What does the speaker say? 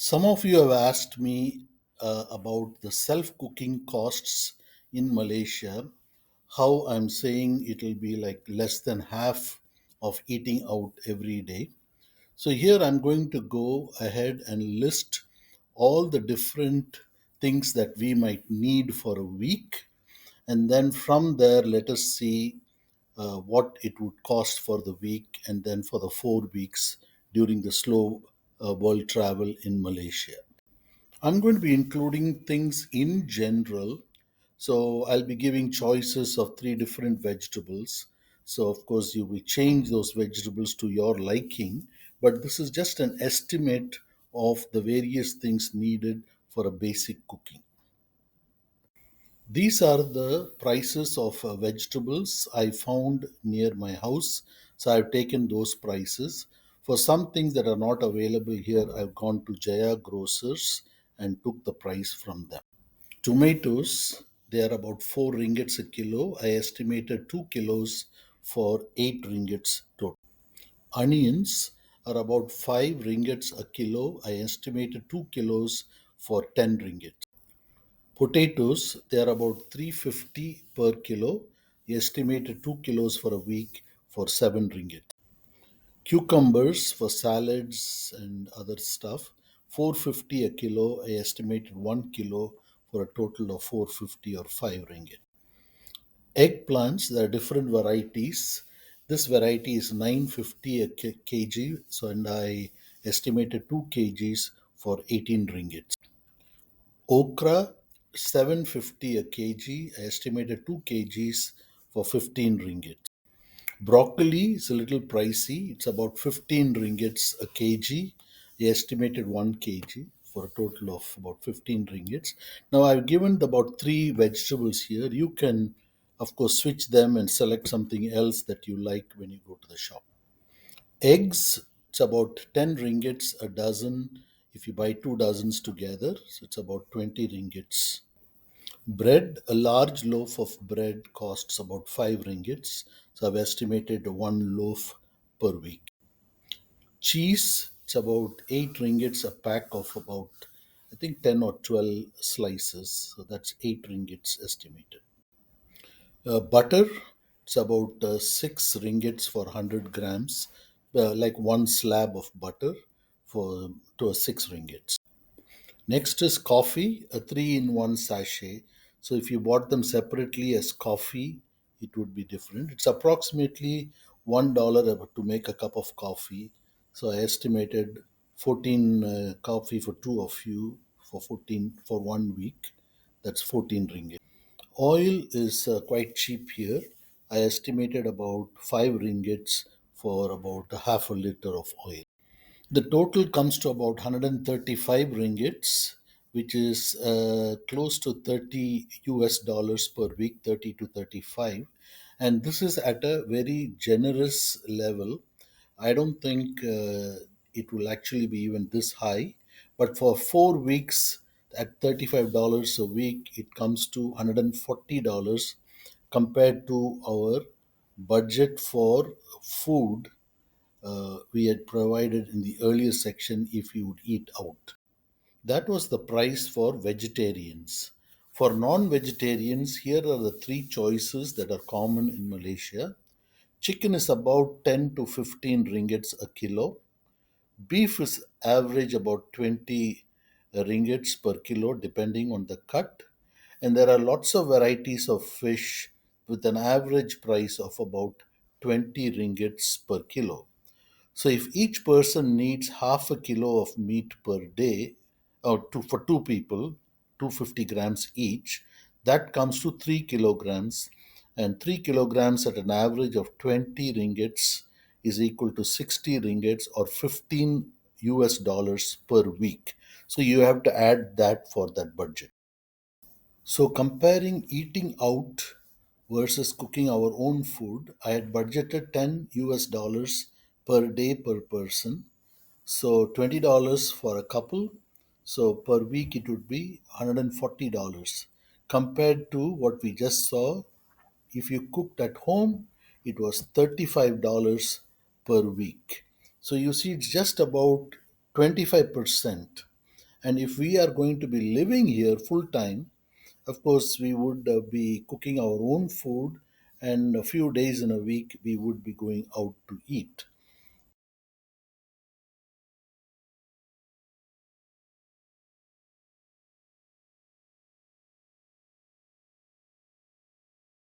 Some of you have asked me about the self cooking costs in Malaysia, how I'm saying it'll be like less than half of eating out every day. So, here I'm going to go ahead and list all the different things that we might need for a week. And then from there, let us see what it would cost for the week and then for the 4 weeks during the slow world travel in Malaysia. I'm going to be including things in general. So I'll be giving choices of three different vegetables. So, of course, you will change those vegetables to your liking, but this is just an estimate of the various things needed for a basic cooking. These are the prices of vegetables I found near my house. So I've taken those prices. For some things that are not available here, I've gone to Jaya Grocers and took the price from them. Tomatoes, they are about 4 ringgits a kilo. I estimated 2 kilos for 8 ringgits total. Onions are about 5 ringgits a kilo. I estimated 2 kilos for 10 ringgits. Potatoes, they are about 350 per kilo. Estimated 2 kilos for a week for 7 ringgit. Cucumbers for salads and other stuff, 450 a kilo. I estimated 1 kilo for a total of 450 or 5 ringgit. Eggplants, there are different varieties. This variety is 950 a kg, so and I estimated 2 kgs for 18 ringgit. Okra, 750 a kg. I estimated 2 kgs for 15 ringgit. Broccoli is a little pricey. It's about 15 ringgits a kg. I estimated 1 kg for a total of about 15 ringgits. Now I've given about three vegetables here. You can, of course, switch them and select something else that you like when you go to the shop. Eggs, it's about 10 ringgits a dozen if you buy 2 dozens together. So it's about 20 ringgits. Bread, a large loaf of bread costs about 5 ringgits. So I've estimated one loaf per week. Cheese, it's about 8 ringgits a pack of about, I think, 10 or 12 slices. So that's 8 ringgits estimated. Butter, it's about 6 ringgits for 100 grams, like one slab of butter for to 6 ringgits. Next is coffee, a 3-in-1 sachet. So if you bought them separately as coffee, it would be different. It's approximately $1 to make a cup of coffee. So I estimated 14 coffee for two of you for 14 for 1 week. That's 14 ringgit. Oil is quite cheap here. I estimated about 5 ringgits for about a half a liter of oil. The total comes to about 135 ringgits, which is close to 30 US dollars per week, 30 to 35. And this is at a very generous level. I don't think it will actually be even this high. But for 4 weeks at $35 a week, it comes to $140 compared to our budget for food we had provided in the earlier section if you would eat out. That was the price for vegetarians. For non vegetarians, here are the three choices that are common in Malaysia. Chicken is about 10 to 15 ringgits a kilo. Beef is average about 20 ringgits per kilo, depending on the cut. And there are lots of varieties of fish with an average price of about 20 ringgits per kilo. So if each person needs half a kilo of meat per day, or for two people, 250 grams each, that comes to 3 kilograms. And 3 kilograms at an average of 20 ringgits is equal to 60 ringgits or 15 US dollars per week. So you have to add that for that budget. So comparing eating out versus cooking our own food, I had budgeted 10 US dollars per day per person. So $20 for a couple. So per week it would be $140 compared to what we just saw. If you cooked at home, it was $35 per week. So you see, it's just about 25%. And if we are going to be living here full time, of course, we would be cooking our own food, and a few days in a week we would be going out to eat.